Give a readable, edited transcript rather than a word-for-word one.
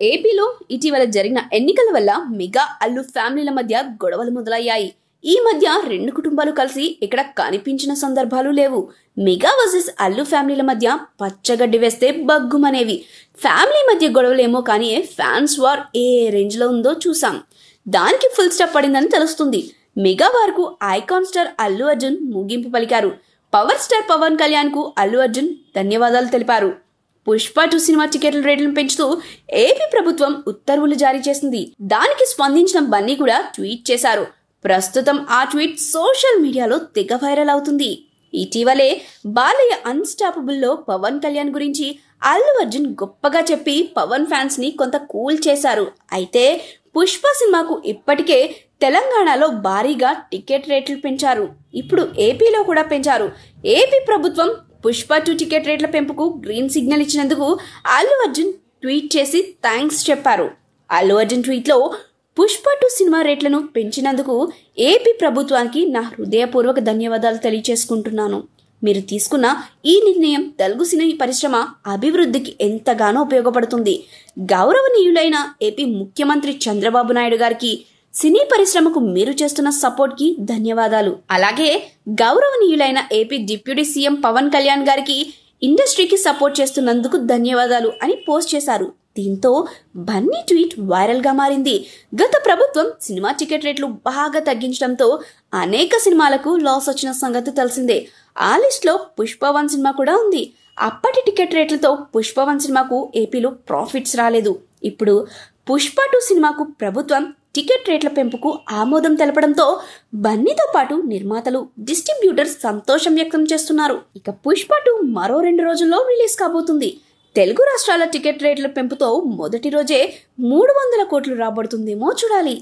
ఏపీలో ఇటీవల జరిగిన ఎన్నికల వల్ల మెగా అల్లు ఫ్యామిలీల మధ్య గొడవలు మొదలయ్యాయి. ఈ మధ్య రెండు కుటుంబాలు కలిసి ఇక్కడ కనిపించిన సందర్భాలు లేవు. మెగా వర్సెస్ అల్లు ఫ్యామిలీల మధ్య పచ్చగడ్డి వేస్తే బగ్గుమనేవి. ఫ్యామిలీ మధ్య గొడవలేమో కానీ ఫ్యాన్స్ వార్ ఏ రేంజ్ లో ఉందో చూసాం. దానికి ఫుల్ స్టాప్ పడిందని తెలుస్తుంది. మెగా వార్ కు ఐకాన్ స్టార్ అల్లు అర్జున్ ముగింపు పలికారు. పవర్ స్టార్ పవన్ కళ్యాణ్ కు అల్లు అర్జున్ ధన్యవాదాలు తెలిపారు. పుష్ప 2 సినిమా టికెట్ల రేట్లను పెంచుతూ ఏపీ ప్రభుత్వం ఉత్తర్వులు జారీ చేసింది. దానికి స్పందించిన బన్నీ కూడా ట్వీట్ చేశారు. ప్రస్తుతం ఆ ట్వీట్ సోషల్ మీడియాలో తెగ వైరల్ అవుతుంది. ఇటీవలే బాలయ్య అన్స్టాపబుల్ లో పవన్ కళ్యాణ్ గురించి అల్లు అర్జున్ గొప్పగా చెప్పి పవన్ ఫ్యాన్స్ ని కొంత కూల్ చేశారు. అయితే పుష్ప సినిమాకు ఇప్పటికే తెలంగాణలో భారీగా టికెట్ రేట్లు పెంచారు. ఇప్పుడు ఏపీలో కూడా పెంచారు. ఏపీ ప్రభుత్వం పుష్ప 2 టికెట్ రేట్ల పెంపుకు గ్రీన్ సిగ్నల్ ఇచ్చినందుకు అల్లు అర్జున్ ట్వీట్ చేసి థ్యాంక్స్ చెప్పారు. అల్లు అర్జున్ ట్వీట్లో పుష్ప 2 సినిమా రేట్లను పెంచినందుకు ఏపీ ప్రభుత్వానికి నా హృదయపూర్వక ధన్యవాదాలు తెలియజేసుకుంటున్నాను. మీరు తీసుకున్న ఈ నిర్ణయం తెలుగు సినీ పరిశ్రమ అభివృద్ధికి ఎంతగానో ఉపయోగపడుతుంది. గౌరవనీయులైన ఏపీ ముఖ్యమంత్రి చంద్రబాబు నాయుడు గారికి, సినీ పరిశ్రమకు మీరు చేస్తున్న సపోర్ట్ కి ధన్యవాదాలు. అలాగే గౌరవనీయులైన AP deputy CM Pawan Kalyan గారికి ఇండస్ట్రీకి సపోర్ట్ చేస్తున్నందుకు ధన్యవాదాలు అని పోస్ట్ చేశారు. దీంతో బన్నీ ట్వీట్ వైరల్ గా మారింది. గత ప్రభుత్వం సినిమా టికెట్ రేట్లు బాగా తగ్గించడంతో అనేక సినిమాలకు లాస్ వచ్చిన సంగతి తెలిసిందే. ఆ లిస్ట్ లో పుష్ప 1 సినిమా కూడా ఉంది. అప్పటి టికెట్ రేట్లతో పుష్ప 1 సినిమాకు ఏపీలో ప్రాఫిట్స్ రాలేదు. ఇప్పుడు పుష్ప 2 సినిమాకు ప్రభుత్వం టికెట్ రేట్ల పెంపుకు ఆమోదం తెలపడంతో బన్నీతో పాటు నిర్మాతలు, డిస్ట్రిబ్యూటర్స్ సంతోషం వ్యక్తం చేస్తున్నారు. ఇక పుష్ప 2 మరో 2 రోజుల్లో రిలీజ్ కాబోతుంది. తెలుగు రాష్ట్రాల టికెట్ రేట్ల పెంపుతో మొదటి రోజే 300 కోట్లు రాబడుతుందేమో చూడాలి.